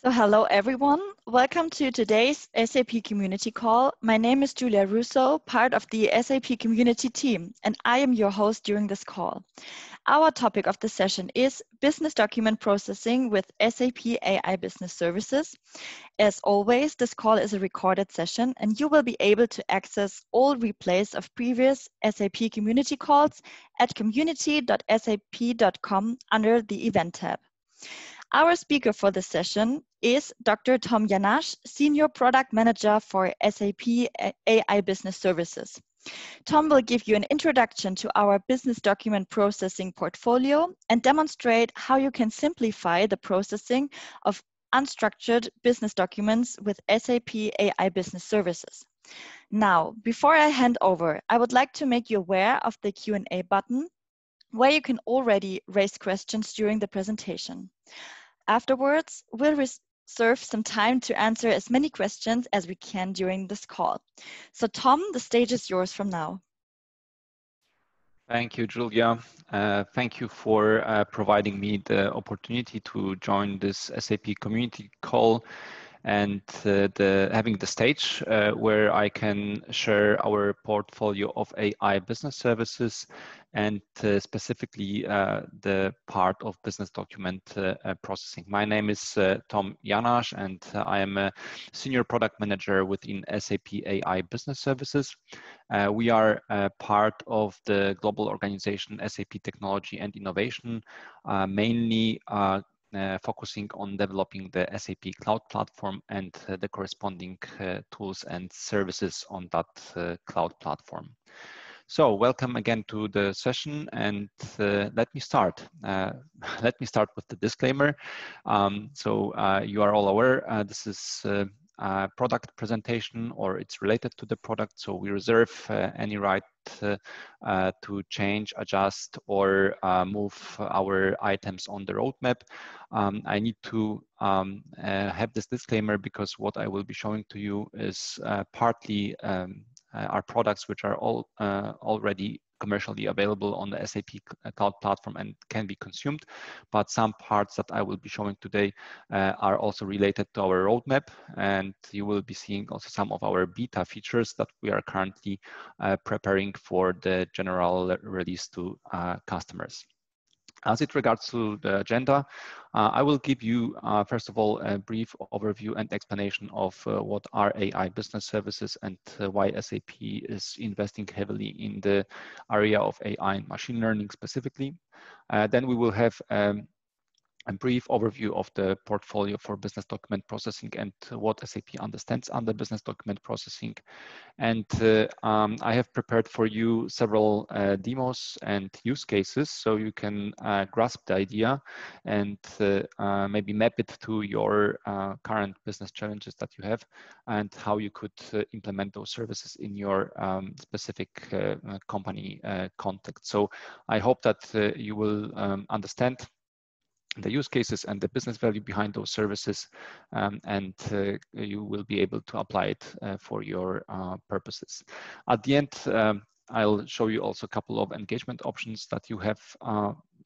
So hello everyone, welcome to today's SAP Community Call. My name is Julia Russo, part of the SAP Community team, and I am your host during this call. Our topic of the session is Business Document Processing with SAP AI Business Services. As always, this call is a recorded session and you will be able to access all replays of previous SAP Community Calls at community.sap.com under the Event tab. Our speaker for this session is Dr. Tomasz Janasz, Senior Product Manager for SAP AI Business Services. Tom will give you an introduction to our business document processing portfolio and demonstrate how you can simplify the processing of unstructured business documents with SAP AI Business Services. Now, before I hand over, I would like to make you aware of the Q&A button, where you can already raise questions during the presentation. Afterwards, we'll reserve some time to answer as many questions as we can during this call. So Tom, the stage is yours from now. Thank you, Julia. Thank you for providing me the opportunity to join this SAP community call and having the stage where I can share our portfolio of AI business services and specifically the part of business document processing. My name is Tomasz Janasz and I am a Senior Product Manager within SAP AI Business Services. We are part of the global organization SAP Technology and Innovation, mainly focusing on developing the SAP Cloud Platform and the corresponding tools and services on that cloud platform. So welcome again to the session and let me start. Let me start with the disclaimer. You are all aware this is product presentation or it's related to the product, so we reserve any right to change, adjust or move our items on the roadmap. I need to have this disclaimer because what I will be showing to you is partly our products which are all already commercially available on the SAP Cloud Platform and can be consumed, but some parts that I will be showing today are also related to our roadmap, and you will be seeing also some of our beta features that we are currently preparing for the general release to customers. As it regards to the agenda, I will give you, first of all, a brief overview and explanation of what are AI business services and why SAP is investing heavily in the area of AI and machine learning specifically. Then we will have a brief overview of the portfolio for business document processing and what SAP understands under business document processing. And I have prepared for you several demos and use cases so you can grasp the idea and maybe map it to your current business challenges that you have and how you could implement those services in your specific company context. So I hope that you will understand the use cases and the business value behind those services, and you will be able to apply it for your purposes. At the end, I'll show you also a couple of engagement options that you have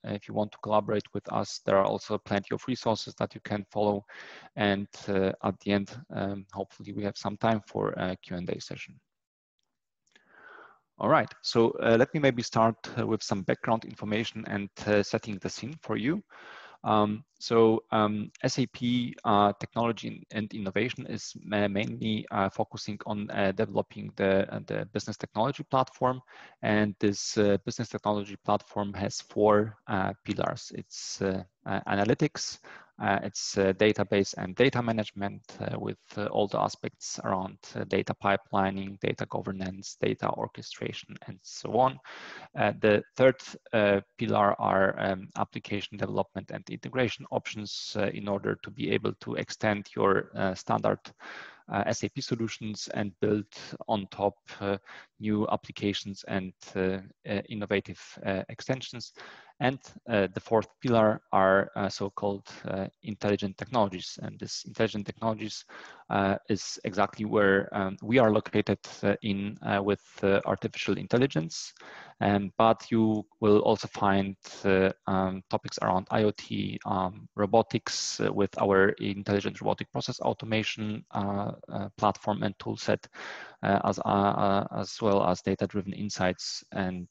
if you want to collaborate with us. There are also plenty of resources that you can follow, and at the end, hopefully we have some time for a Q&A session. All right, so let me maybe start with some background information and setting the scene for you. SAP Technology and Innovation is mainly focusing on developing the business technology platform, and this business technology platform has four pillars. It's analytics, it's database and data management with all the aspects around data pipelining, data governance, data orchestration, and so on. The third pillar are application development and integration options in order to be able to extend your standard SAP solutions and build on top new applications and innovative extensions. And the fourth pillar are so-called intelligent technologies. And this intelligent technologies is exactly where we are located in with artificial intelligence. But you will also find topics around IoT, robotics with our intelligent robotic process automation platform and toolset, as well as data-driven insights. And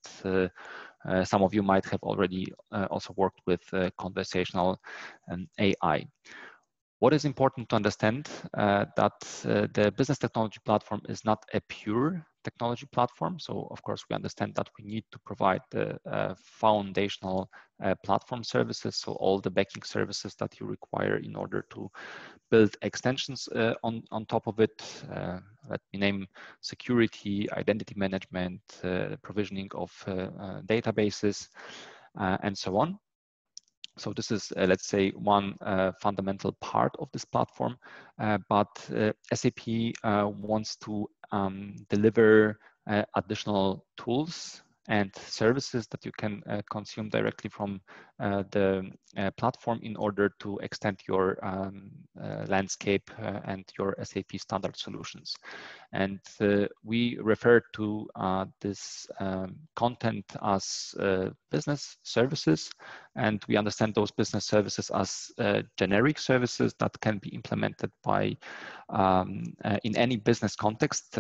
some of you might have already also worked with conversational AI. What is important to understand that the business technology platform is not a pure technology platform. So of course we understand that we need to provide the foundational platform services. So all the backing services that you require in order to build extensions on top of it. Let me name security, identity management, provisioning of databases, and so on. So this is, let's say, one fundamental part of this platform, but SAP wants to deliver additional tools and services that you can consume directly from the platform in order to extend your landscape and your SAP standard solutions. And we refer to this content as business services, and we understand those business services as generic services that can be implemented by in any business context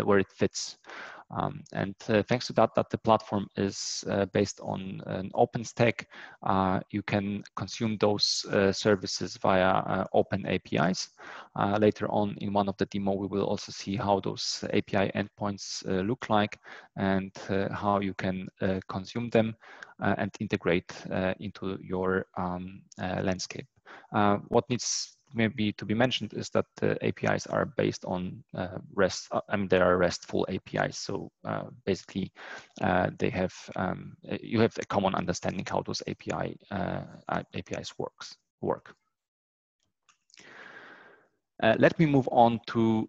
where it fits. And thanks to that the platform is based on an open stack, you can consume those services via open APIs. Later on in one of the demo, we will also see how those API endpoints look like and how you can consume them and integrate into your landscape. What needs maybe to be mentioned is that the APIs are based on REST. They are RESTful APIs. So basically, they have you have a common understanding how those APIs work. Let me move on to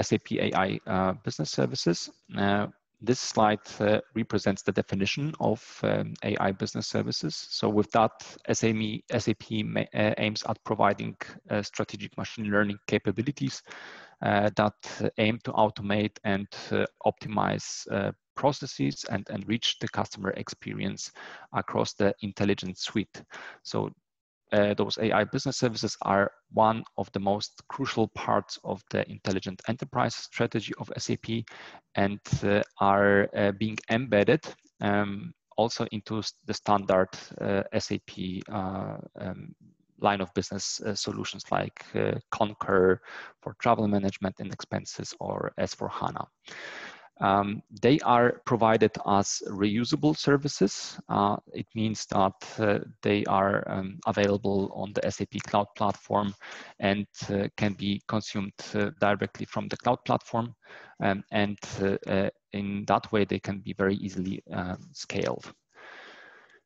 SAP AI Business Services. This slide represents the definition of AI business services. So with that, SAP aims at providing strategic machine learning capabilities that aim to automate and optimize processes and enrich the customer experience across the intelligence suite. So those AI business services are one of the most crucial parts of the intelligent enterprise strategy of SAP and are being embedded also into the standard SAP line of business solutions like Concur for travel management and expenses or S/4HANA. They are provided as reusable services. It means that they are available on the SAP Cloud Platform and can be consumed directly from the Cloud Platform. And in that way, they can be very easily scaled.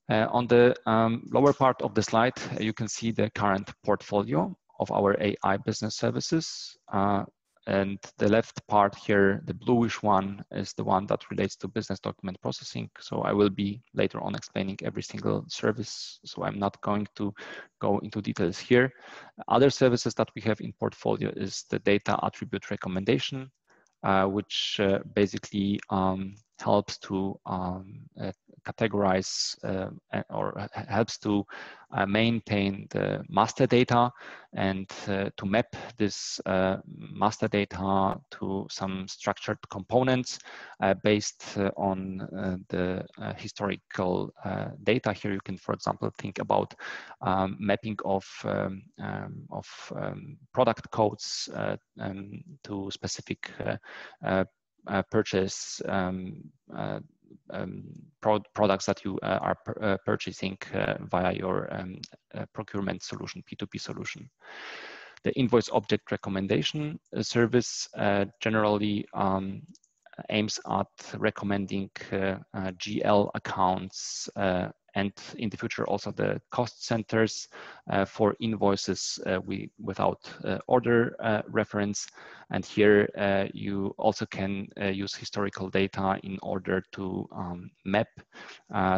On the lower part of the slide, you can see the current portfolio of our AI business services. And the left part here, the bluish one, is the one that relates to business document processing. So I will be later on explaining every single service. So I'm not going to go into details here. Other services that we have in portfolio is the data attribute recommendation, which basically helps to categorize or helps to maintain the master data and to map this master data to some structured components based on the historical data. Here you can, for example, think about mapping of product codes to specific purchase products that you are purchasing via your procurement solution, P2P solution. The invoice object recommendation service generally aims at recommending GL accounts and in the future also the cost centers for invoices without order reference. And here you also can use historical data in order to map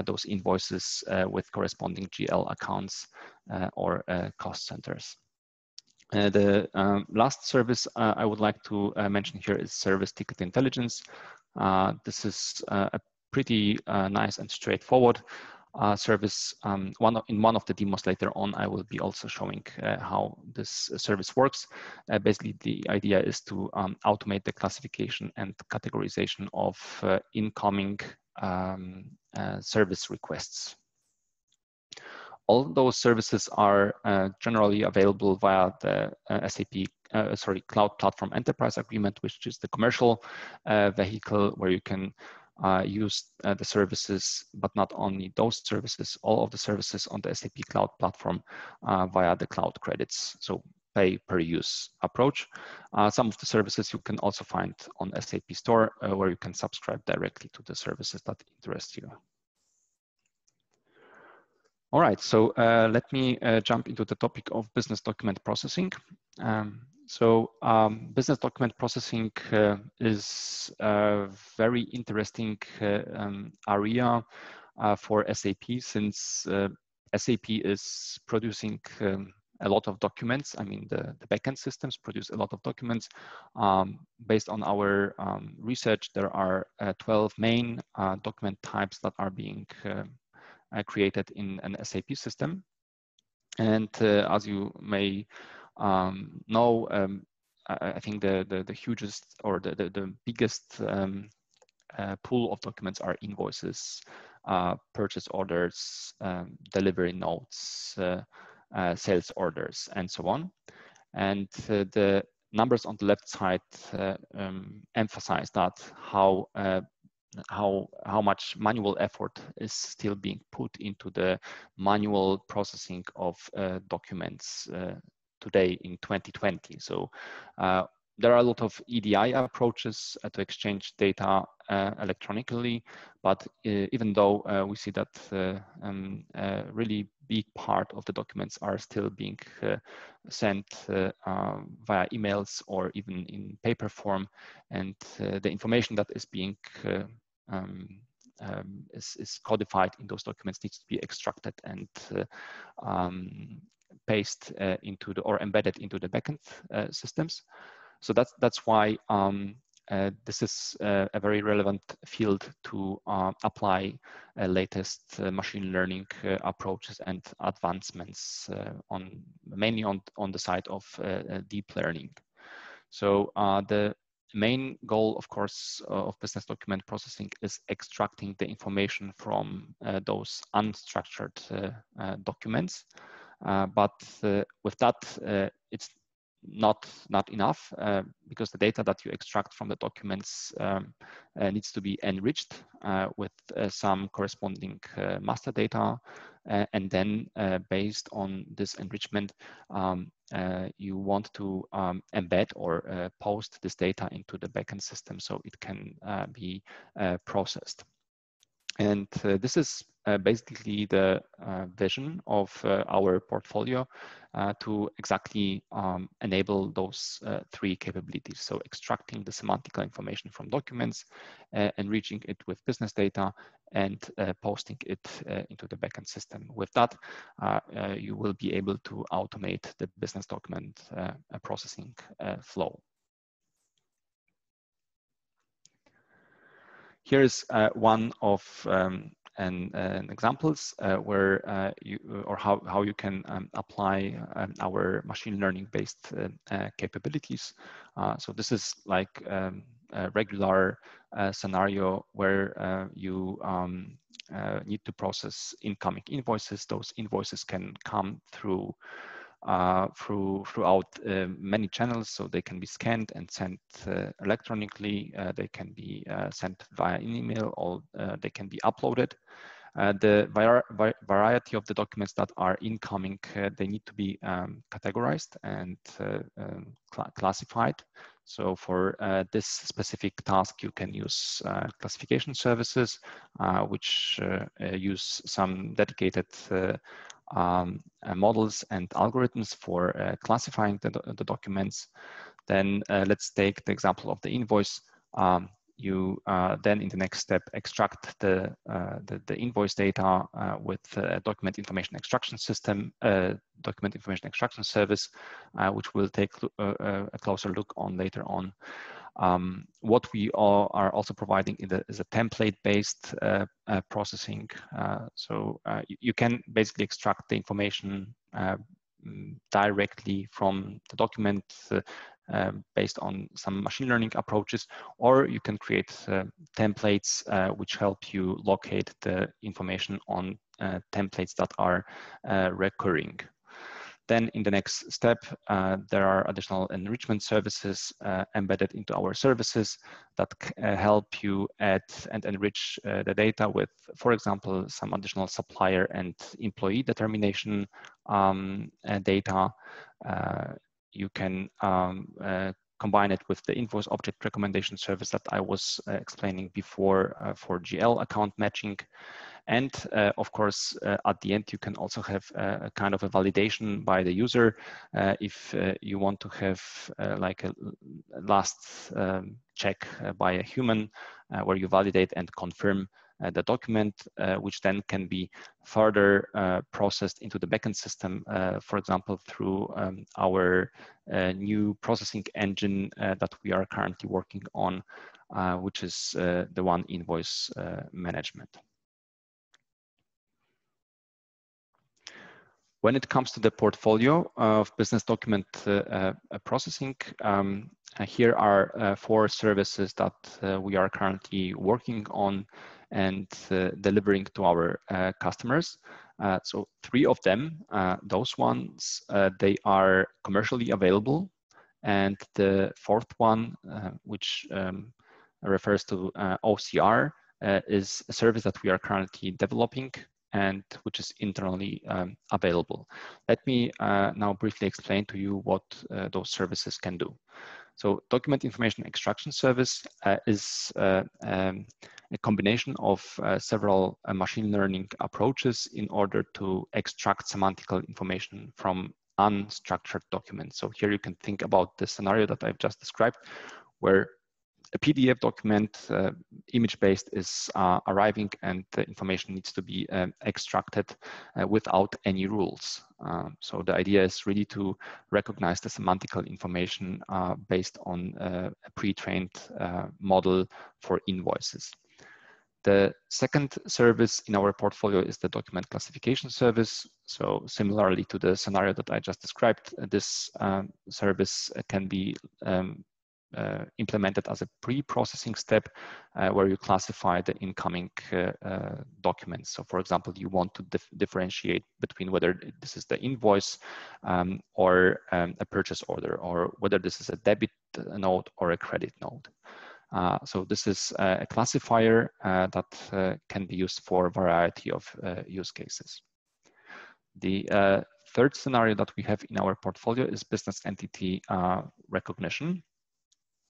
those invoices with corresponding GL accounts or cost centers. The last service I would like to mention here is Service Ticket Intelligence. This is a pretty nice and straightforward service. In one of the demos later on, I will be also showing how this service works. Basically, the idea is to automate the classification and categorization of incoming service requests. All those services are generally available via the SAP Cloud Platform Enterprise Agreement, which is the commercial vehicle where you can use the services, but not only those services, all of the services on the SAP Cloud Platform via the cloud credits. So pay per use approach. Some of the services you can also find on SAP Store where you can subscribe directly to the services that interest you. All right, so let me jump into the topic of business document processing. Business document processing is a very interesting area for SAP, since SAP is producing a lot of documents. I mean, the backend systems produce a lot of documents. Based on our research, there are 12 main document types that are being created in an SAP system. And as you may know, I think the hugest or the biggest pool of documents are invoices, purchase orders, delivery notes, sales orders, and so on. And the numbers on the left side emphasize that how much manual effort is still being put into the manual processing of documents today in 2020. So there are a lot of EDI approaches to exchange data electronically, but even though we see that a really big part of the documents are still being sent via emails or even in paper form, and the information that is being is codified in those documents needs to be extracted and pasted into the, or embedded into the backend systems. So that's why this is a very relevant field to apply latest machine learning approaches and advancements mainly on the side of deep learning. So the main goal, of course, of business document processing is extracting the information from those unstructured documents. But with that, it's not enough because the data that you extract from the documents needs to be enriched with some corresponding master data, and then based on this enrichment, you want to embed or post this data into the backend system so it can be processed. And this is basically the vision of our portfolio to exactly enable those three capabilities. So extracting the semantical information from documents, enriching it with business data, and posting it into the backend system. With that, you will be able to automate the business document processing flow. Here is one of examples where how you can apply our machine learning based capabilities. So this is like a regular scenario where you need to process incoming invoices. Those invoices can come throughout many channels, so they can be scanned and sent electronically. They can be sent via an email, or they can be uploaded. The variety of the documents that are incoming, they need to be categorized and classified. So for this specific task, you can use classification services, which use some dedicated models and algorithms for classifying the documents. Then let's take the example of the invoice. You then in the next step extract the invoice data with document information extraction system, document information extraction service, which we'll take a closer look on later on. What we are also providing is a template-based processing. So you can basically extract the information directly from the document based on some machine learning approaches, or you can create templates which help you locate the information on templates that are recurring. Then in the next step, there are additional enrichment services embedded into our services that help you add and enrich the data with, for example, some additional supplier and employee determination data. You can combine it with the invoice object recommendation service that I was explaining before for GL account matching. And of course, at the end, you can also have a kind of a validation by the user if you want to have like a last check by a human where you validate and confirm the document, which then can be further processed into the backend system, for example, through our new processing engine that we are currently working on, which is the one invoice management. When it comes to the portfolio of business document processing, here are 4 services that we are currently working on and delivering to our customers. So 3 of them, those ones, they are commercially available. And the 4th one, which refers to OCR, is a service that we are currently developing and which is internally available. Let me now briefly explain to you what those services can do. So document information extraction service is a combination of several machine learning approaches in order to extract semantical information from unstructured documents. So here you can think about the scenario that I've just described, where a PDF document, image-based, is arriving and the information needs to be extracted without any rules. So the idea is really to recognize the semantical information based on a pre-trained model for invoices. The second service in our portfolio is the document classification service. So similarly to the scenario that I just described, this service can be implemented as a pre-processing step where you classify the incoming documents. So for example, you want to differentiate between whether this is the invoice or a purchase order, or whether this is a debit note or a credit note. So this is a classifier that can be used for a variety of use cases. The third scenario that we have in our portfolio is business entity recognition.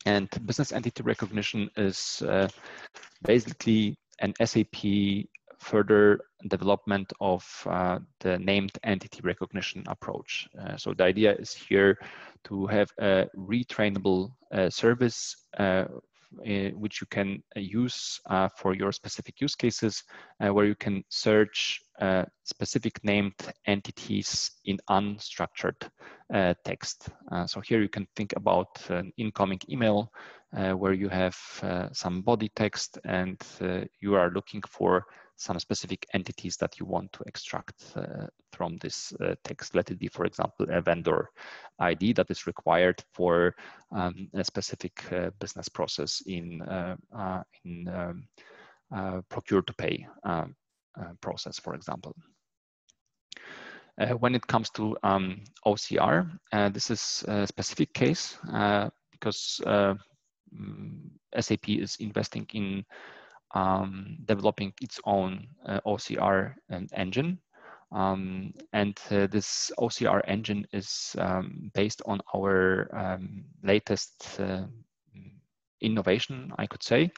And business entity recognition is basically an SAP further development of the named entity recognition approach. So the idea is here to have a retrainable service which you can use for your specific use cases, where you can search specific named entities in unstructured text. So here you can think about an incoming email where you have some body text and you are looking for some specific entities that you want to extract from this text. Let it be, for example, a vendor ID that is required for a specific business process in procure to pay process, for example. When it comes to OCR, this is a specific case because SAP is investing in developing its own OCR engine. This OCR engine is based on our latest innovation, I could say,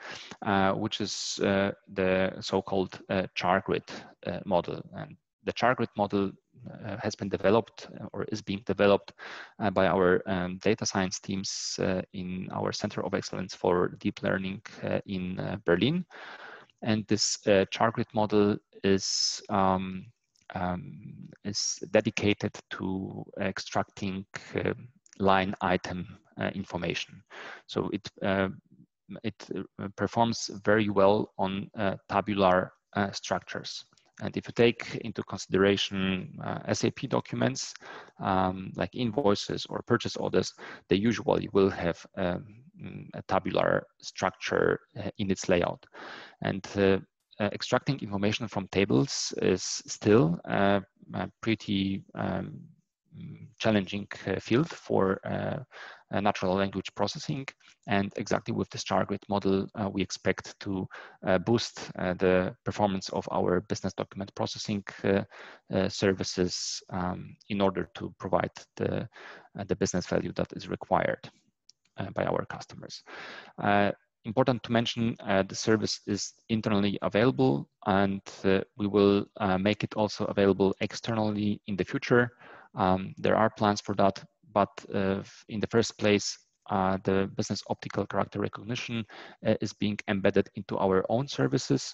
which is the so-called char grid model. And the char grid model has been developed or is being developed by our data science teams in our Center of Excellence for Deep Learning in Berlin. And this char grid model is dedicated to extracting line item information. So it performs very well on tabular structures. And if you take into consideration SAP documents like invoices or purchase orders, they usually will have a tabular structure in its layout. And extracting information from tables is still a pretty challenging field for natural language processing. And exactly with this char grid model, we expect to boost the performance of our business document processing services in order to provide the business value that is required by our customers. Important to mention, the service is internally available, and we will make it also available externally in the future. There are plans for that, but in the first place, the business optical character recognition is being embedded into our own services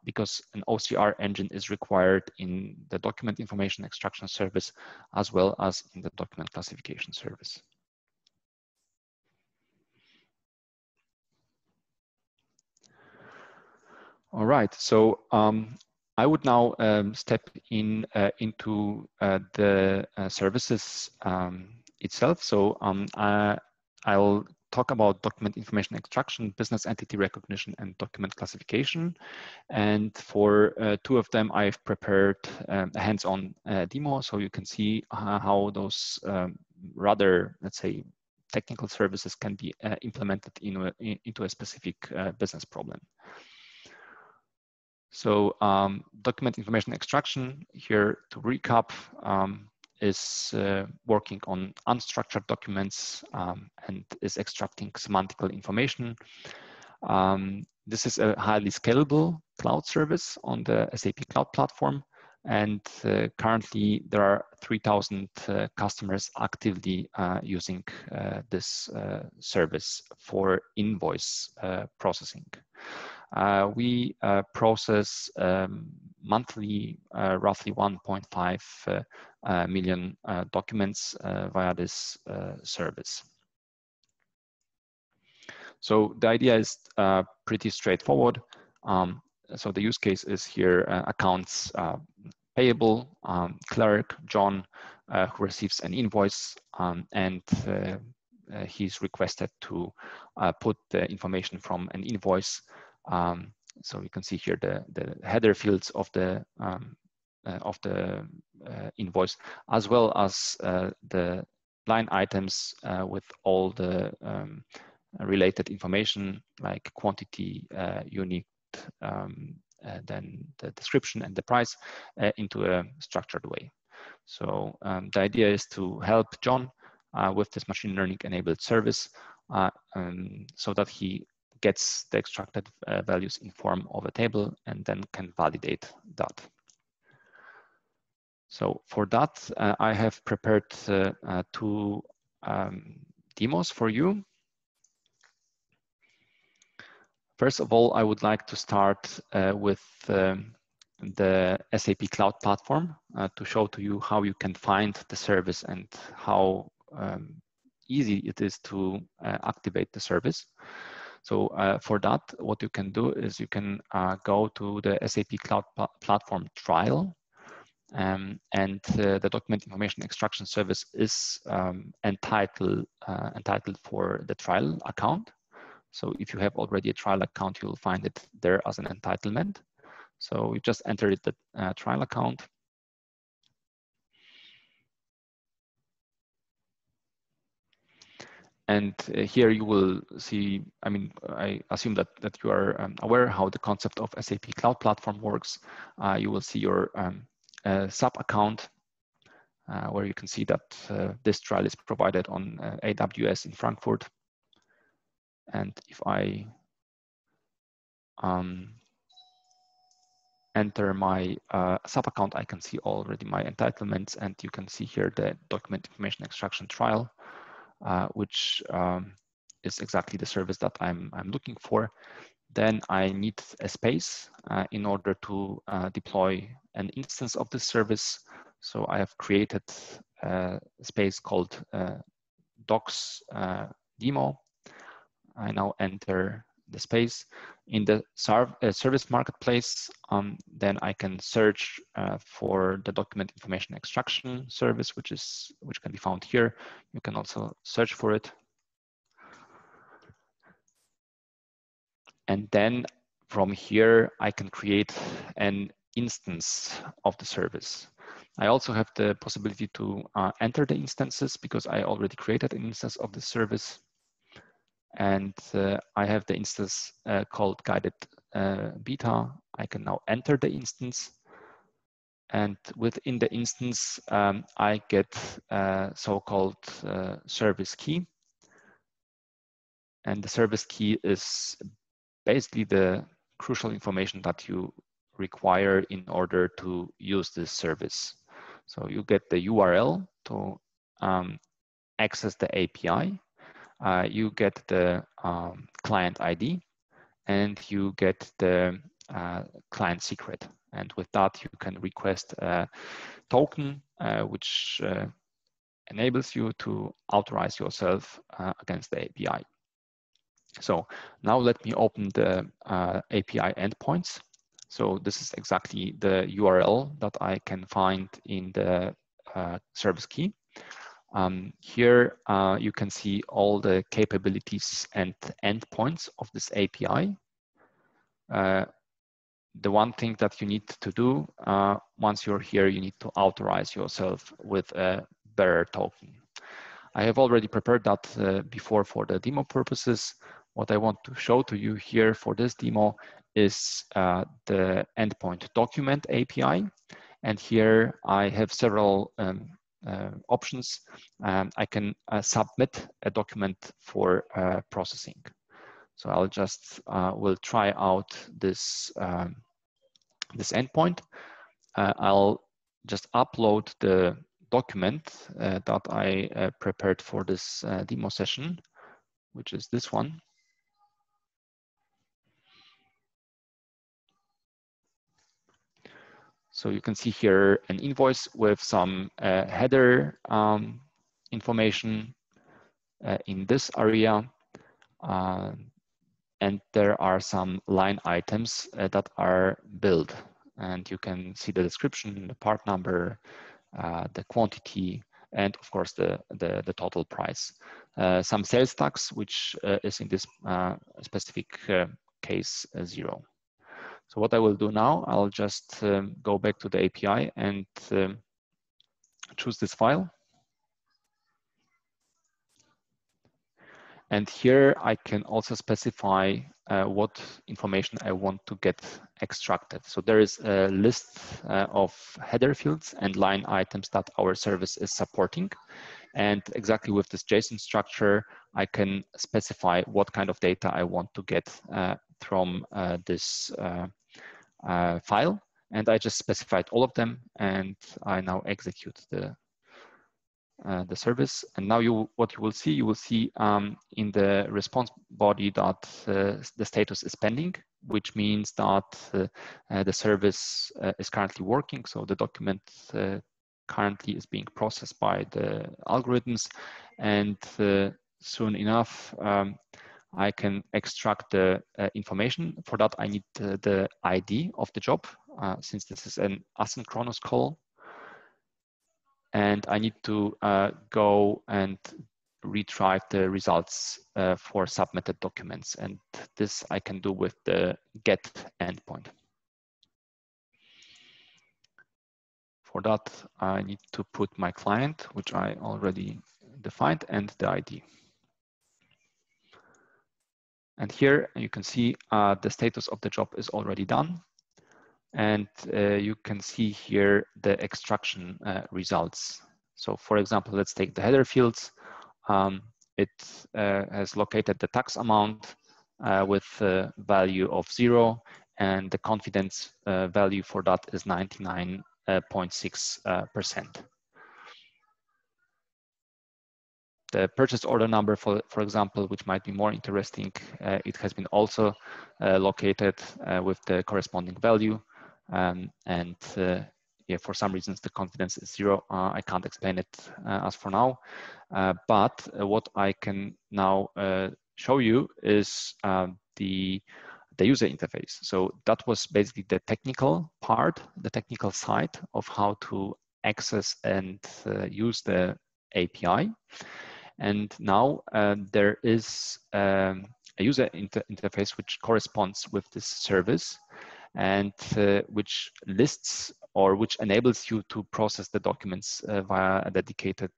because an OCR engine is required in the document information extraction service as well as in the document classification service. All right, so I would now step into the services itself. So I'll talk about document information extraction, business entity recognition, and document classification. And for two of them, I've prepared a hands-on demo, so you can see how those rather, let's say, technical services can be implemented into a specific business problem. So document information extraction, here to recap, is working on unstructured documents and is extracting semantical information. This is a highly scalable cloud service on the SAP Cloud Platform. And currently there are 3,000 customers actively using this service for invoice processing. We process monthly roughly 1.5 million documents via this service. So the idea is pretty straightforward. So the use case is here accounts payable, clerk, John, who receives an invoice and he's requested to put the information from an invoice. So you can see here the header fields of the invoice, as well as the line items with all the related information like quantity, unit, then the description and the price into a structured way. So the idea is to help John with this machine learning enabled service so that he gets the extracted values in form of a table and then can validate that. So for that, I have prepared two demos for you. First of all, I would like to start with the SAP Cloud Platform to show to you how you can find the service and how easy it is to activate the service. So for that, what you can do is you can go to the SAP Cloud Platform trial, and the document information extraction service is entitled for the trial account. So if you have already a trial account, you'll find it there as an entitlement. So you just enter the trial account. And here you will see, I mean, I assume that you are aware how the concept of SAP Cloud Platform works. You will see your SAP account, where you can see that this trial is provided on AWS in Frankfurt. And if I enter my SAP account, I can see already my entitlements, and you can see here the document information extraction trial, which is exactly the service that I'm looking for. Then I need a space in order to deploy an instance of this service. So I have created a space called docs demo. I now enter the space in the service marketplace. Then I can search for the document information extraction service, which can be found here. You can also search for it. And then from here, I can create an instance of the service. I also have the possibility to enter the instances because I already created an instance of the service. And I have the instance called guided beta. I can now enter the instance. And within the instance, I get so-called service key. And the service key is basically the crucial information that you require in order to use this service. So you get the URL to access the API. You get the client ID, and you get the client secret. And with that, you can request a token, which enables you to authorize yourself against the API. So now let me open the API endpoints. So this is exactly the URL that I can find in the service key. Here you can see all the capabilities and endpoints of this API. The one thing that you need to do once you're here, you need to authorize yourself with a bearer token. I have already prepared that before for the demo purposes. What I want to show to you here for this demo is the endpoint document API. And here I have several options. I can submit a document for processing. So I'll just will try out this this endpoint. I'll just upload the document that I prepared for this demo session, which is this one. So you can see here an invoice with some header information in this area. And there are some line items that are billed. And you can see the description, the part number, the quantity, and of course the total price. Some sales tax, which is in this specific case 0. So what I will do now, I'll just go back to the API and choose this file. And here I can also specify what information I want to get extracted. So there is a list of header fields and line items that our service is supporting. And exactly with this JSON structure, I can specify what kind of data I want to get from this file. And I just specified all of them, and I now execute the service. And now what you will see in the response body that the status is pending, which means that the service is currently working. So the document currently is being processed by the algorithms, and soon enough I can extract the information. For that, I need the ID of the job, since this is an asynchronous call. And I need to go and retrieve the results for submitted documents. And this I can do with the get endpoint. For that, I need to put my client, which I already defined, and the ID. And here you can see the status of the job is already done. And you can see here the extraction results. So for example, let's take the header fields. It has located the tax amount with a value of 0, and the confidence value for that is 99.6%. The purchase order number, for example, which might be more interesting, it has been also located with the corresponding value. And yeah, for some reasons, the confidence is 0. I can't explain it as for now. But what I can now show you is the user interface. So that was basically the technical part, the technical side of how to access and use the API. And now there is a user interface which corresponds with this service, and which lists or which enables you to process the documents via a dedicated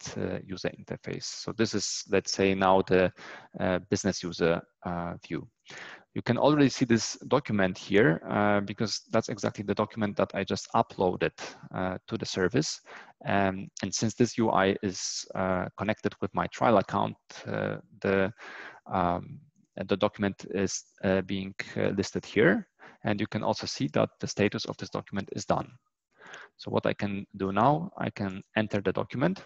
user interface. So this is, let's say, now the business user view. You can already see this document here because that's exactly the document that I just uploaded to the service. And since this UI is connected with my trial account, the document is being listed here. And you can also see that the status of this document is done. So what I can do now, I can enter the document,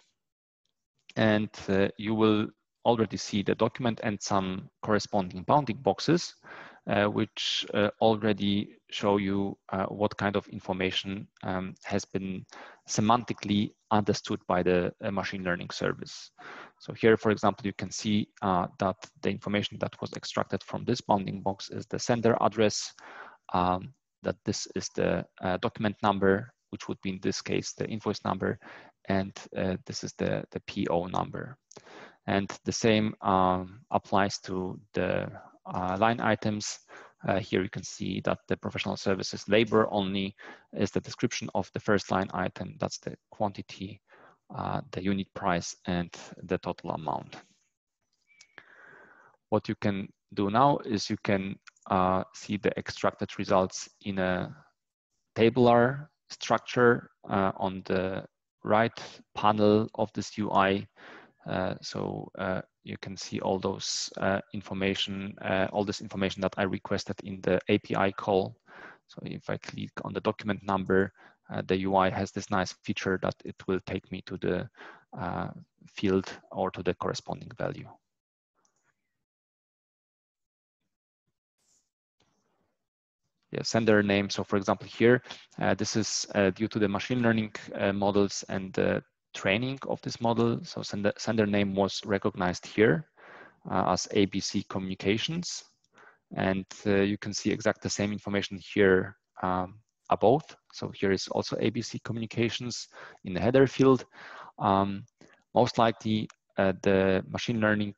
and you will already see the document and some corresponding bounding boxes, which already show you what kind of information has been semantically understood by the machine learning service. So here, for example, you can see that the information that was extracted from this bounding box is the sender address, that this is the document number, which would be in this case the invoice number, and this is the PO number. And the same applies to the line items. Here you can see that the professional services labor only is the description of the first line item. That's the quantity, the unit price, and the total amount. What you can do now is you can see the extracted results in a tabular structure on the right panel of this UI. So you can see all those information, all this information that I requested in the API call. So if I click on the document number, the UI has this nice feature that it will take me to the field or to the corresponding value. Yeah, sender name. So for example, here, this is due to the machine learning models and the training of this model. So sender name was recognized here as ABC Communications. And you can see exactly the same information here above. So here is also ABC Communications in the header field. Most likely, the machine learning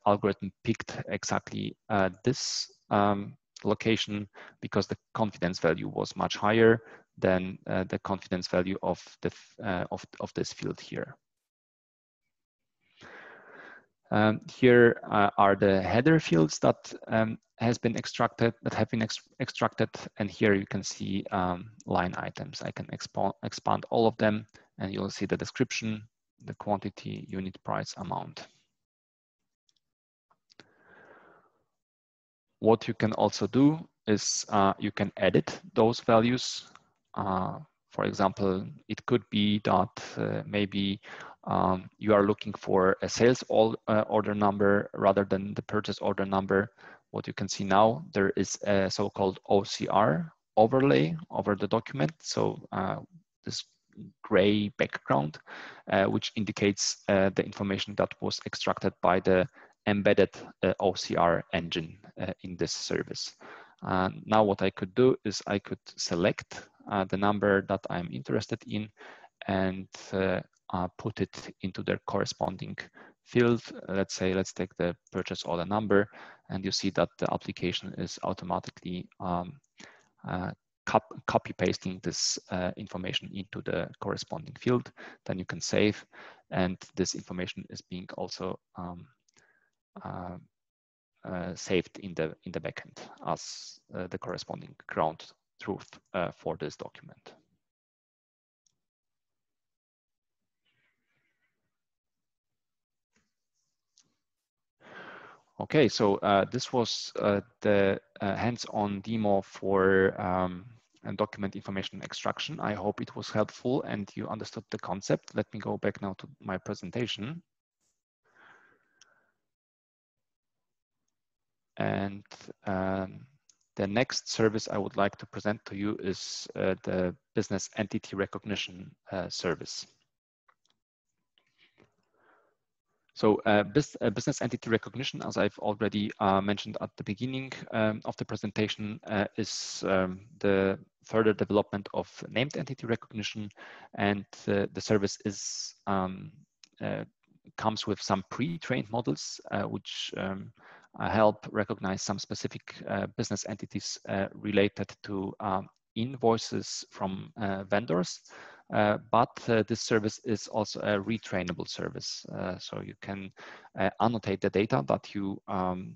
algorithm picked exactly this location because the confidence value was much higher than the confidence value of the of this field here. Here are the header fields that have been extracted, and here you can see line items. I can expand all of them, and you'll see the description, the quantity, unit price, amount. What you can also do is you can edit those values. For example, it could be that maybe you are looking for a sales order number rather than the purchase order number. What you can see now, there is a so-called OCR overlay over the document. So this gray background, which indicates the information that was extracted by the embedded OCR engine in this service. Now what I could do is I could select the number that I'm interested in and put it into their corresponding field. Let's take the purchase order number, and you see that the application is automatically copy pasting this information into the corresponding field. Then you can save, and this information is being also saved in the backend as the corresponding ground truth for this document. Okay, so this was the hands-on demo for document information extraction. I hope it was helpful and you understood the concept. Let me go back now to my presentation. And the next service I would like to present to you is the business entity recognition service. So business entity recognition, as I've already mentioned at the beginning of the presentation, is the further development of named entity recognition, and the service is comes with some pre-trained models which help recognize some specific business entities related to invoices from vendors. But this service is also a retrainable service. So you can annotate the data that you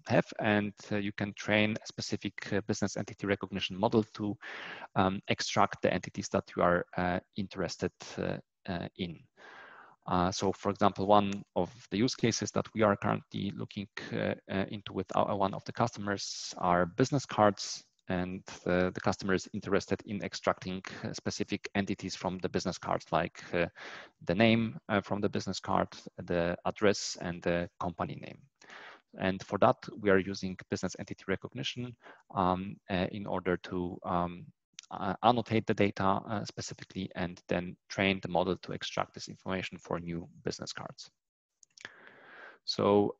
have, and you can train a specific business entity recognition model to extract the entities that you are interested in. So for example, one of the use cases that we are currently looking into with one of the customers are business cards, and the customer is interested in extracting specific entities from the business cards, like the name from the business card, the address, and the company name. And for that, we are using business entity recognition in order to annotate the data specifically, and then train the model to extract this information for new business cards. So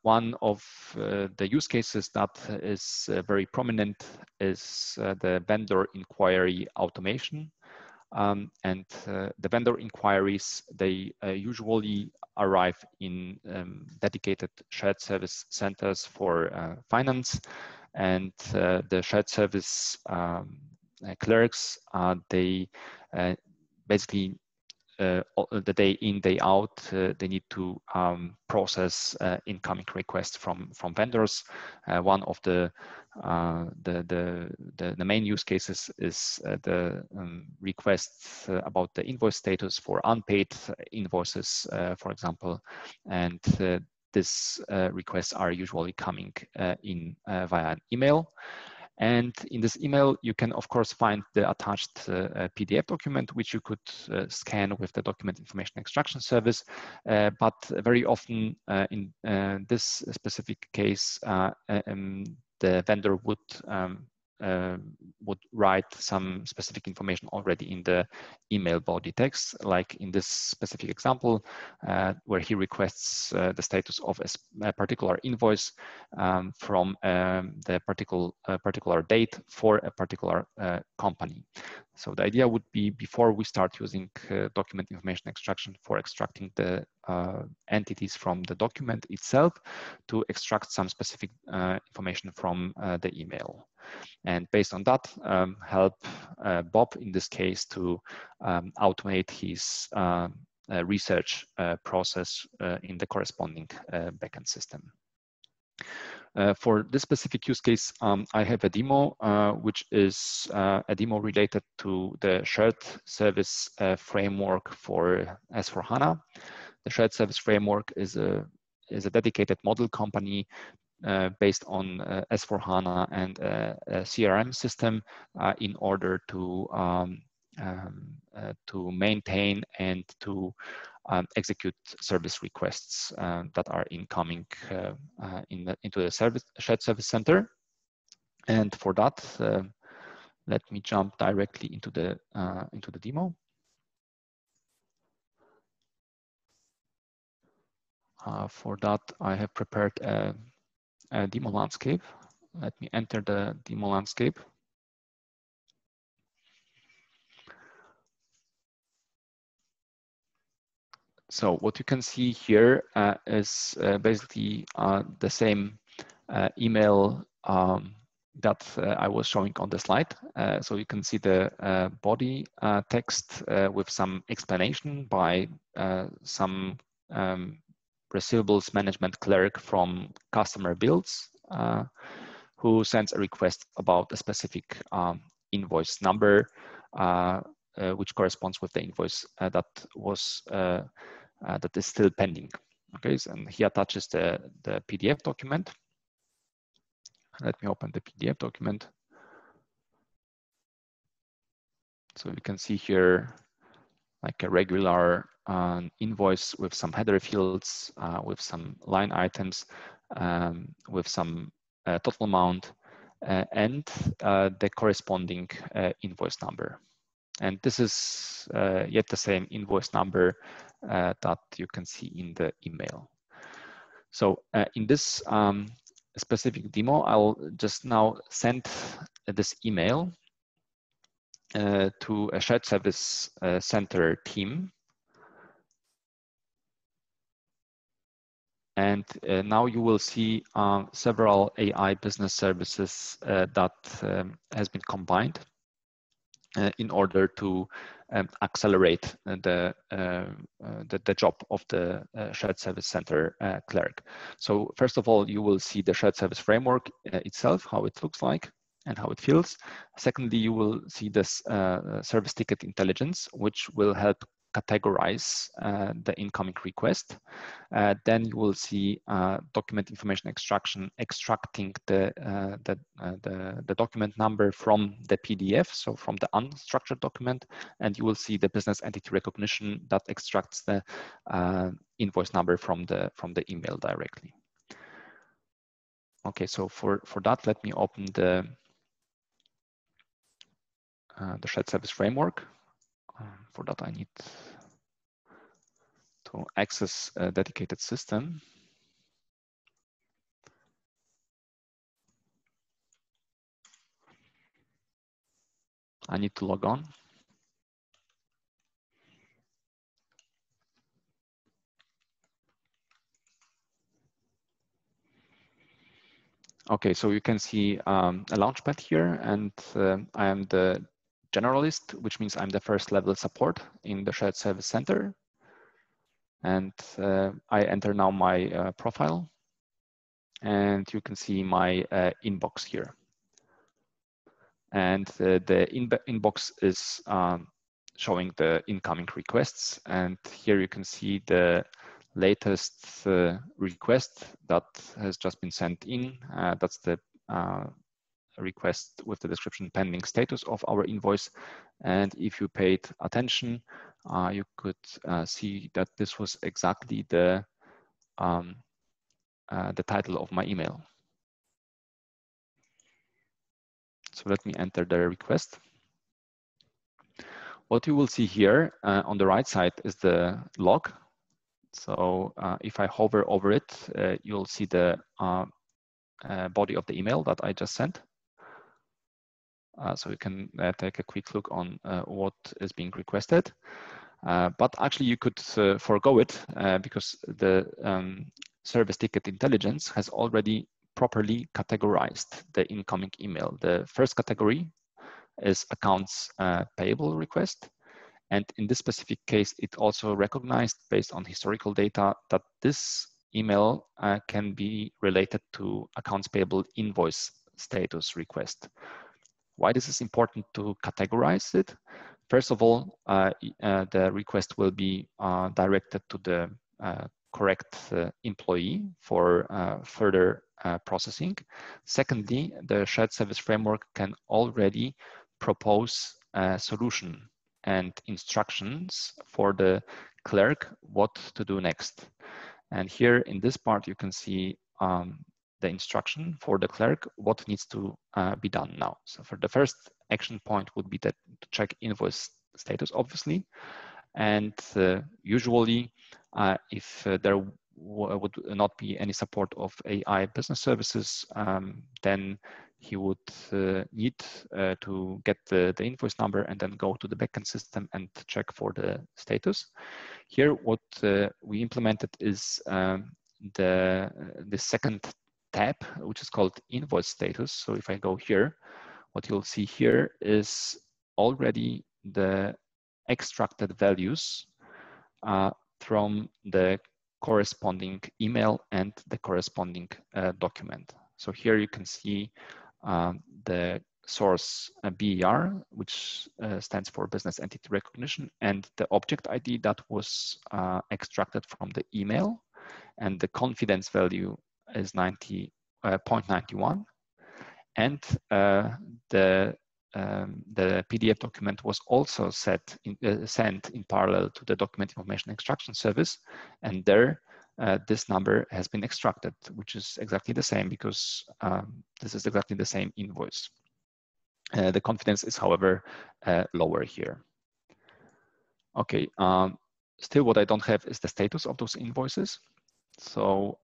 one of the use cases that is very prominent is the vendor inquiry automation. And the vendor inquiries, they usually arrive in dedicated shared service centers for finance, and the shared service clerks, they basically the day in, day out, they need to process incoming requests from vendors. One of the main use cases is the requests about the invoice status for unpaid invoices, for example, and these requests are usually coming in via an email. And in this email, you can, of course, find the attached PDF document, which you could scan with the document information extraction service. But very often in this specific case, the vendor would write some specific information already in the email body text, like in this specific example, where he requests the status of a particular invoice from the particular date for a particular company. So the idea would be, before we start using document information extraction for extracting the entities from the document itself, to extract some specific information from the email. And based on that, help Bob, in this case, to automate his research process in the corresponding backend system. For this specific use case, I have a demo, which is a demo related to the shared service framework for S/4HANA. The shared service framework is a dedicated model company based on S/4HANA and a CRM system in order to maintain and to execute service requests that are incoming into the shared service center. And for that, let me jump directly into the demo. For that, I have prepared a demo landscape. Let me enter the demo landscape. So what you can see here is basically the same email that I was showing on the slide. So you can see the body text with some explanation by some receivables management clerk from customer bills, who sends a request about a specific invoice number, which corresponds with the invoice that is still pending. Okay, so, and he attaches the PDF document. Let me open the PDF document. So you can see here like a regular invoice with some header fields, with some line items, with some total amount, and the corresponding invoice number. And this is yet the same invoice number that you can see in the email. So in this specific demo, I'll just now send this email to a shared service center team. And now you will see several AI business services that has been combined in order to accelerate the job of the shared service center clerk. So first of all, you will see the shared service framework itself, how it looks like and how it feels. Secondly, you will see this service ticket intelligence, which will help categorize the incoming request. Then you will see document information extraction, extracting the document number from the PDF, so from the unstructured document, and you will see the business entity recognition that extracts the invoice number from the email directly. Okay, so for that, let me open the shared service framework. For that, I need to access a dedicated system. I need to log on. Okay, so you can see a launchpad here, and I am the generalist, which means I'm the first level support in the shared service center. And I enter now my profile, and you can see my inbox here. And the inbox is showing the incoming requests. And here you can see the latest request that has just been sent in. That's the request with the description pending status of our invoice. And if you paid attention, you could see that this was exactly the title of my email. So let me enter the request. What you will see here on the right side is the log. So if I hover over it, you'll see the body of the email that I just sent. So you can take a quick look on what is being requested. But actually you could forego it because the service ticket intelligence has already properly categorized the incoming email. The first category is accounts payable request. And in this specific case, it also recognized based on historical data that this email can be related to accounts payable invoice status request. Why this is important to categorize it? First of all, the request will be directed to the correct employee for further processing. Secondly, the shared service framework can already propose a solution and instructions for the clerk what to do next. And here in this part, you can see the instruction for the clerk, what needs to be done now. So for the first action point would be that to check invoice status, obviously. And usually, if there would not be any support of AI business services, then he would need to get the invoice number and then go to the backend system and check for the status. Here, what we implemented is the second tab, which is called invoice status. So if I go here, what you'll see here is already the extracted values from the corresponding email and the corresponding document. So here you can see the source BER, which stands for Business Entity Recognition, and the object ID that was extracted from the email, and the confidence value is 90.91, and the PDF document was also sent in parallel to the document information extraction service, and there this number has been extracted, which is exactly the same because this is exactly the same invoice. The confidence is, however, lower here. Okay, still what I don't have is the status of those invoices. So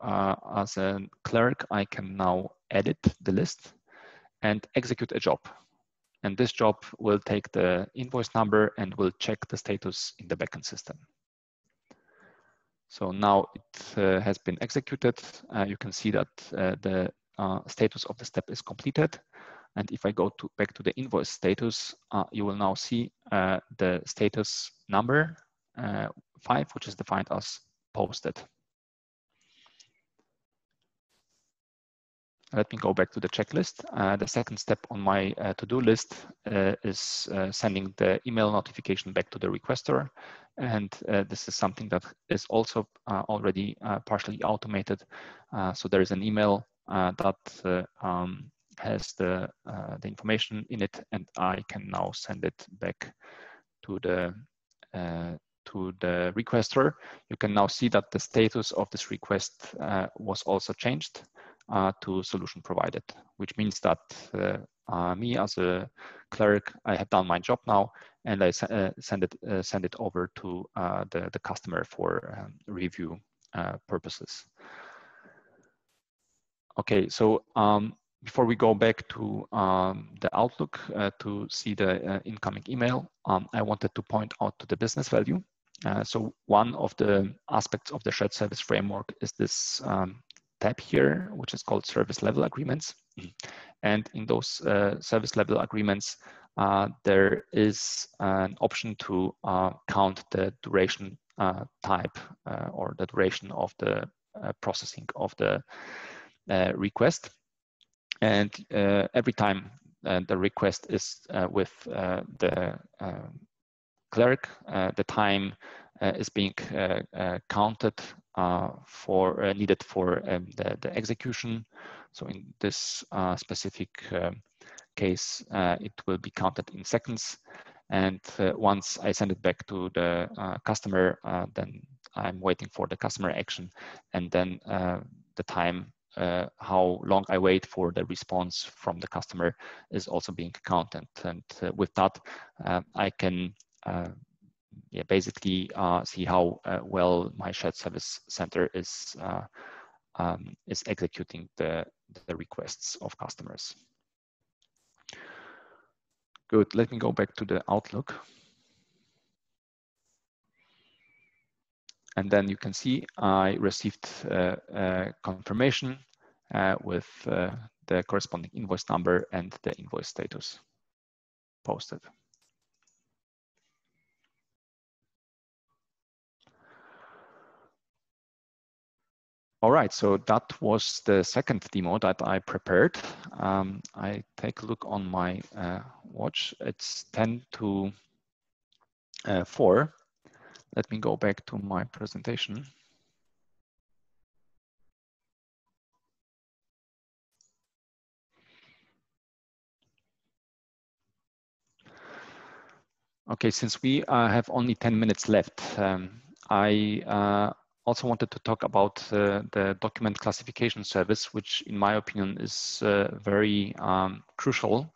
as a clerk, I can now edit the list and execute a job. And this job will take the invoice number and will check the status in the backend system. So now it has been executed. You can see that the status of the step is completed. And if I go back to the invoice status, you will now see the status number 5, which is defined as posted. Let me go back to the checklist. The second step on my to-do list is sending the email notification back to the requester. And this is something that is also already partially automated. So there is an email that has the information in it, and I can now send it back to the requester. You can now see that the status of this request was also changed to solution provided, which means that me as a clerk, I have done my job now, and I send it over to the customer for review purposes. Okay, so before we go back to the Outlook to see the incoming email, I wanted to point out to the business value. So one of the aspects of the shared service framework is this tab here, which is called service level agreements. And in those service level agreements, there is an option to count the duration type or the duration of the processing of the request. And every time the request is with the clerk, the time is being counted for needed for the execution. So in this specific case, it will be counted in seconds. And once I send it back to the customer, then I'm waiting for the customer action, and then the time how long I wait for the response from the customer is also being counted. And with that, I can basically see how well my shared service center is executing the requests of customers. Good, let me go back to the Outlook. And then you can see I received confirmation with the corresponding invoice number and the invoice status posted. All right, so that was the second demo that I prepared. I take a look on my watch. It's 10 to 4. Let me go back to my presentation. Okay, since we have only 10 minutes left, I also wanted to talk about the document classification service, which in my opinion is very crucial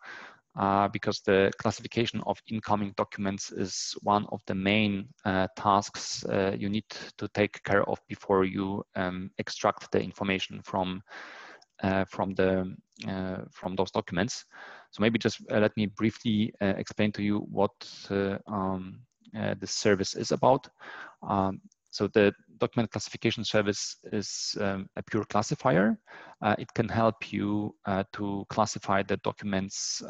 because the classification of incoming documents is one of the main tasks you need to take care of before you extract the information from those documents. So maybe just let me briefly explain to you what this service is about. So the document classification service is a pure classifier. It can help you to classify the documents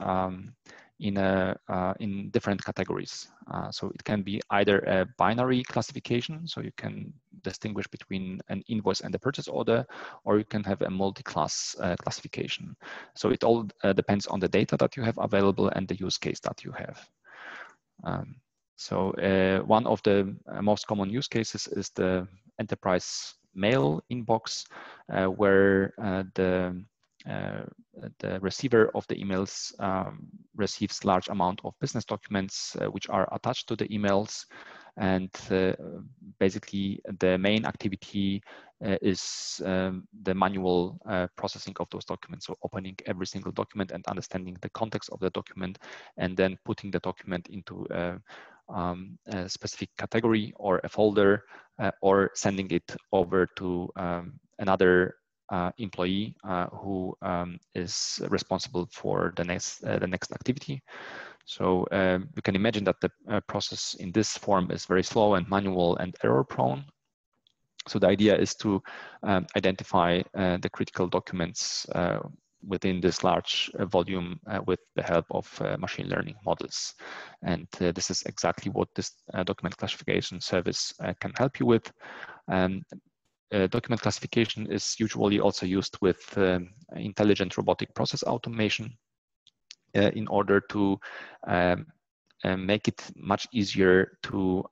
in different categories. So it can be either a binary classification, so you can distinguish between an invoice and a purchase order, or you can have a multi-class classification. So it all depends on the data that you have available and the use case that you have. One of the most common use cases is the enterprise mail inbox, where the receiver of the emails receives large amount of business documents which are attached to the emails, and basically the main activity is the manual processing of those documents. So opening every single document and understanding the context of the document, and then putting the document into a specific category or a folder, or sending it over to another employee who is responsible for the next activity. So you can imagine that the process in this form is very slow and manual and error prone. So the idea is to identify the critical documents within this large volume with the help of machine learning models. And this is exactly what this document classification service can help you with. Document classification is usually also used with intelligent robotic process automation in order to make it much easier to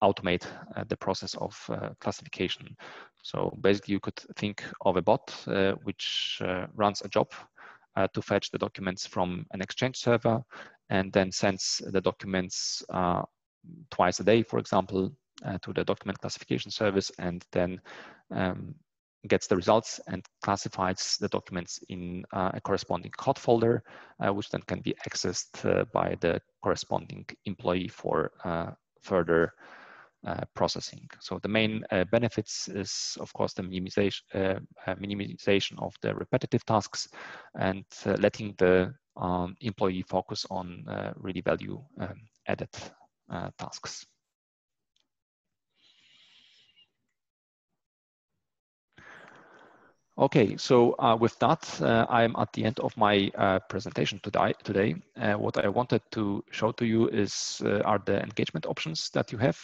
automate the process of classification. So basically you could think of a bot which runs a job to fetch the documents from an Exchange server, and then sends the documents twice a day, for example, to the document classification service, and then gets the results and classifies the documents in a corresponding hot folder, which then can be accessed by the corresponding employee for further processing. So the main benefits is, of course, the minimization of the repetitive tasks, and letting the employee focus on really value added tasks. Okay, so with that, I'm at the end of my presentation today. What I wanted to show to you are the engagement options that you have.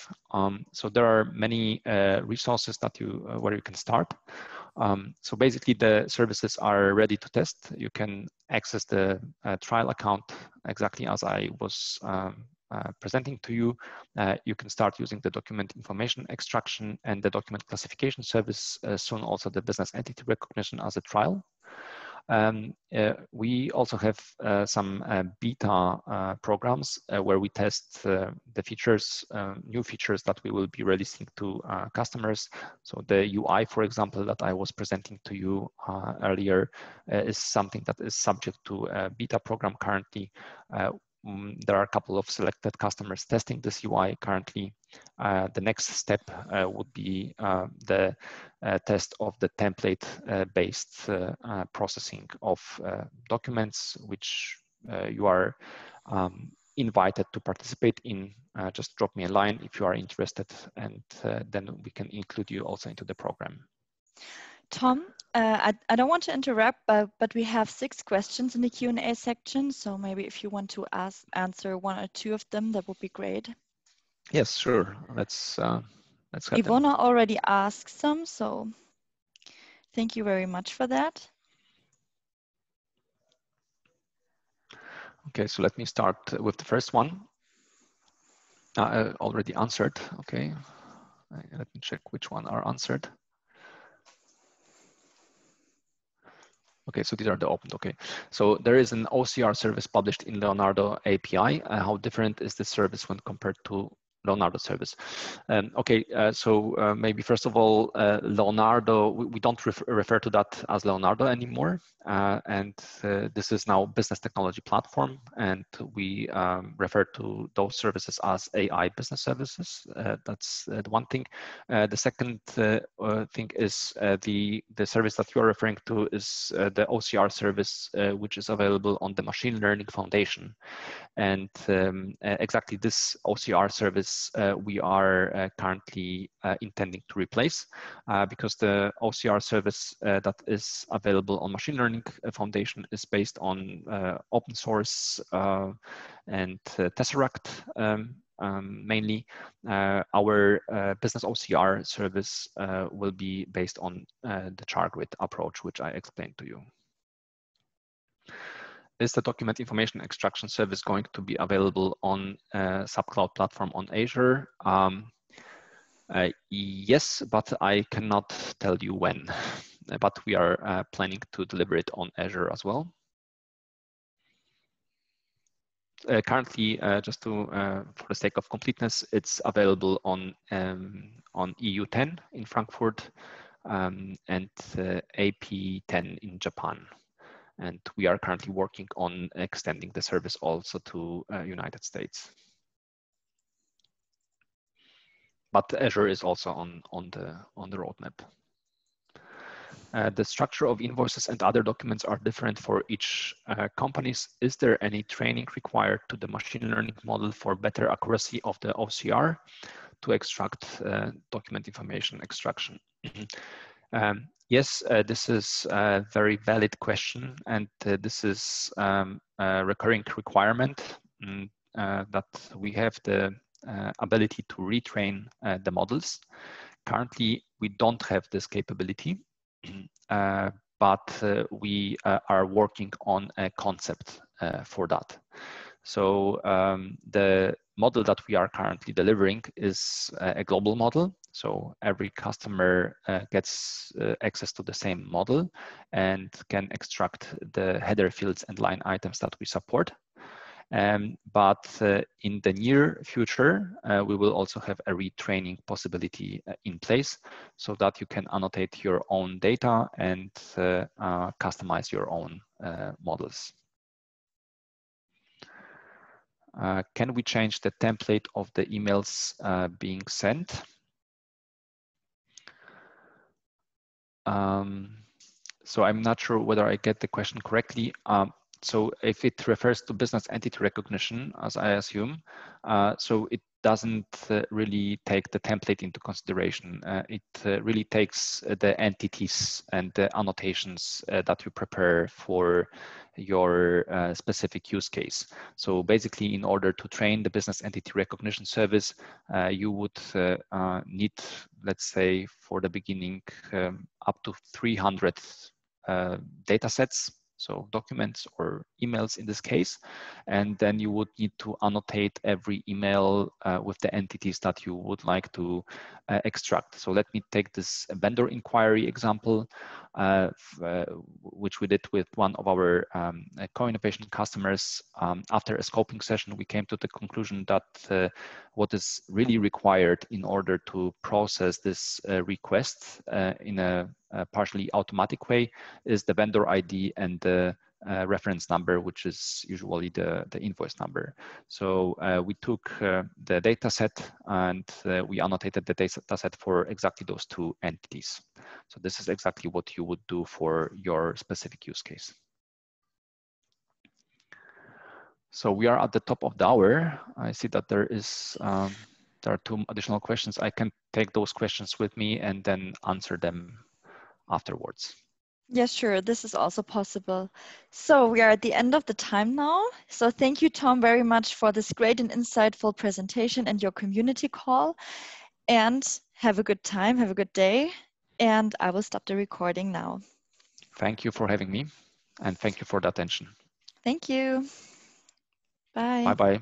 So there are many resources that where you can start. So basically the services are ready to test. You can access the trial account exactly as I was presenting to you. You can start using the document information extraction and the document classification service, soon also the business entity recognition as a trial. We also have some beta programs where we test the features, new features that we will be releasing to customers. So the UI, for example, that I was presenting to you earlier is something that is subject to a beta program currently. There are a couple of selected customers testing this UI currently. The next step would be the test of the template-based processing of documents, which you are invited to participate in. Just drop me a line if you are interested, and then we can include you also into the program. Tom, I don't want to interrupt, but we have 6 questions in the Q&A section. So maybe if you want to answer 1 or 2 of them, that would be great. Yes, sure. Let's have Ivona them. already asked some, so thank you very much for that. Okay, so let me start with the first one. Already answered. Okay, let me check which one are answered. Okay, so these are the opened. Okay, so there is an OCR service published in Leonardo API. How different is this service when compared to Leonardo service? Okay, so maybe first of all, Leonardo, we don't refer to that as Leonardo anymore. And this is now Business Technology Platform. And we refer to those services as AI Business Services. That's the one thing. The second thing is the service that you're referring to is the OCR service, which is available on the Machine Learning Foundation. And exactly this OCR service we are currently intending to replace because the OCR service that is available on Machine Learning Foundation is based on open source and Tesseract mainly, our business OCR service will be based on the char grid approach, which I explained to you. Is the document information extraction service going to be available on SAP Cloud Platform on Azure? Yes, but I cannot tell you when. But we are planning to deliver it on Azure as well. Currently, just to for the sake of completeness, it's available on EU10 in Frankfurt and AP10 in Japan. And we are currently working on extending the service also to United States. But Azure is also on the roadmap. The structure of invoices and other documents are different for each companies. Is there any training required to the machine learning model for better accuracy of the OCR to extract document information extraction? Yes, this is a very valid question, and this is a recurring requirement that we have the ability to retrain the models. Currently, we don't have this capability, but we are working on a concept for that. So the model that we are currently delivering is a global model. So every customer gets access to the same model and can extract the header fields and line items that we support. But in the near future, we will also have a retraining possibility in place so that you can annotate your own data and customize your own models. Can we change the template of the emails being sent? So I'm not sure whether I get the question correctly. So if it refers to business entity recognition, as I assume, so it doesn't really take the template into consideration. It really takes the entities and the annotations that you prepare for your specific use case. So basically, in order to train the business entity recognition service, you would need, let's say, for the beginning, up to 300 data sets, so documents or emails in this case, and then you would need to annotate every email with the entities that you would like to extract. So let me take this vendor inquiry example, which we did with one of our co-innovation customers. After a scoping session, we came to the conclusion that what is really required in order to process this request in a partially automatic way is the vendor ID and the reference number, which is usually the invoice number. So we took the data set and we annotated the data set for exactly those two entities. So this is exactly what you would do for your specific use case. So we are at the top of the hour. I see that there are two additional questions. I can take those questions with me and then answer them afterwards. Yes, sure. This is also possible. So we are at the end of the time now. So thank you, Tom, very much for this great and insightful presentation and your community call. And have a good time, have a good day. And I will stop the recording now. Thank you for having me, and thank you for the attention. Thank you. Bye. Bye-bye.